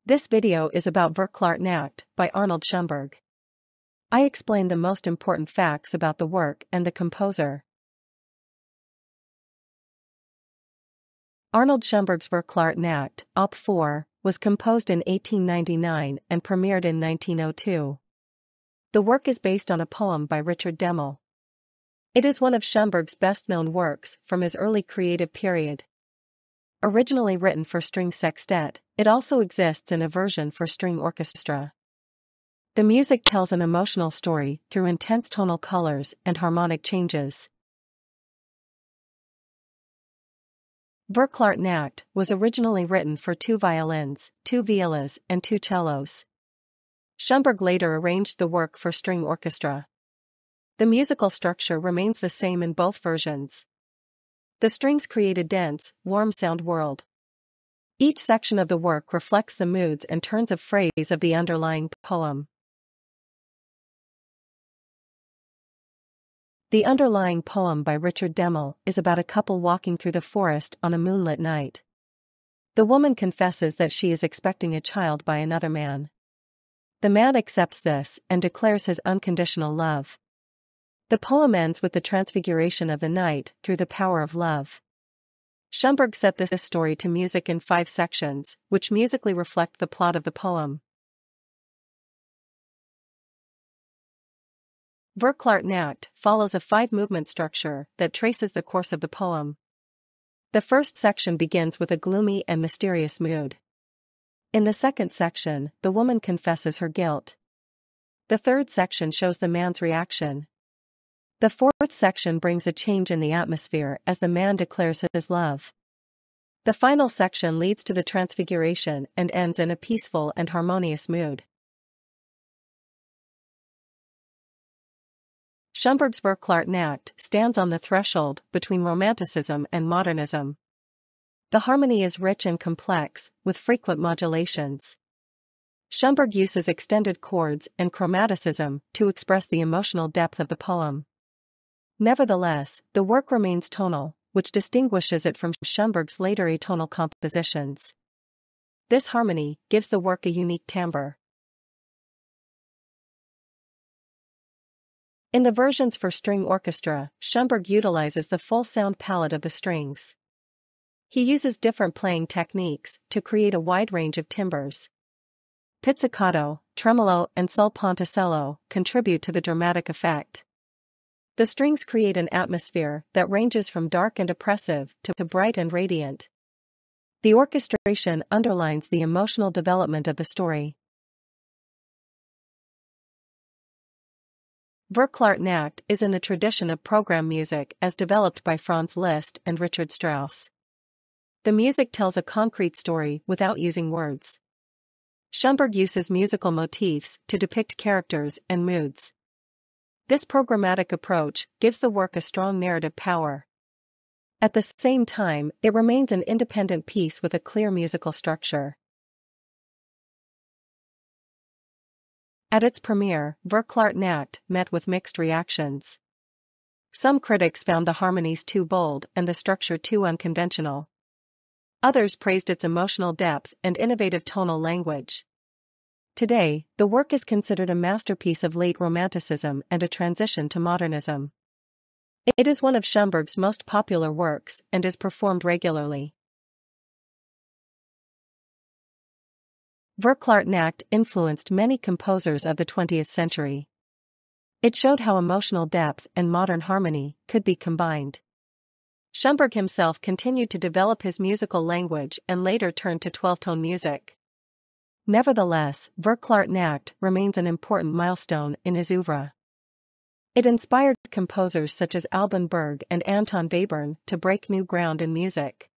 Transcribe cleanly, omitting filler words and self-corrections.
This video is about Verklart Nacht by Arnold Schoenberg. I explain the most important facts about the work and the composer. Arnold Schoenberg's Verklart Nacht, Op. 4, was composed in 1899 and premiered in 1902. The work is based on a poem by Richard Demel. It is one of Schoenberg's best-known works from his early creative period. Originally written for string sextet, it also exists in a version for string orchestra. The music tells an emotional story through intense tonal colors and harmonic changes. Verklart Nacht was originally written for 2 violins, 2 violas, and 2 cellos. Schoenberg later arranged the work for string orchestra. The musical structure remains the same in both versions. The strings create a dense, warm sound world. Each section of the work reflects the moods and turns of phrase of the underlying poem. The underlying poem by Richard Demel is about a couple walking through the forest on a moonlit night. The woman confesses that she is expecting a child by another man. The man accepts this and declares his unconditional love. The poem ends with the transfiguration of the night through the power of love. Schoenberg set this story to music in 5 sections, which musically reflect the plot of the poem. Verklart Nacht follows a 5-movement structure that traces the course of the poem. The first section begins with a gloomy and mysterious mood. In the second section, the woman confesses her guilt. The third section shows the man's reaction. The fourth section brings a change in the atmosphere as the man declares his love. The final section leads to the transfiguration and ends in a peaceful and harmonious mood. Schoenberg's Verklart Nacht stands on the threshold between Romanticism and modernism. The harmony is rich and complex, with frequent modulations. Schoenberg uses extended chords and chromaticism to express the emotional depth of the poem. Nevertheless, the work remains tonal, which distinguishes it from Schoenberg's later atonal compositions. This harmony gives the work a unique timbre. In the versions for string orchestra, Schoenberg utilizes the full sound palette of the strings. He uses different playing techniques to create a wide range of timbres. Pizzicato, tremolo, and sul ponticello contribute to the dramatic effect. The strings create an atmosphere that ranges from dark and oppressive to bright and radiant. The orchestration underlines the emotional development of the story. Verklart Nacht is in the tradition of program music as developed by Franz Liszt and Richard Strauss. The music tells a concrete story without using words. Schoenberg uses musical motifs to depict characters and moods. This programmatic approach gives the work a strong narrative power. At the same time, it remains an independent piece with a clear musical structure. At its premiere, Verklart Nacht met with mixed reactions. Some critics found the harmonies too bold and the structure too unconventional. Others praised its emotional depth and innovative tonal language. Today, the work is considered a masterpiece of late Romanticism and a transition to modernism. It is one of Schoenberg's most popular works and is performed regularly. Verklart Nacht influenced many composers of the 20th century. It showed how emotional depth and modern harmony could be combined. Schoenberg himself continued to develop his musical language and later turned to 12-tone music. Nevertheless, Verklart Nacht remains an important milestone in his oeuvre. It inspired composers such as Alban Berg and Anton Webern to break new ground in music.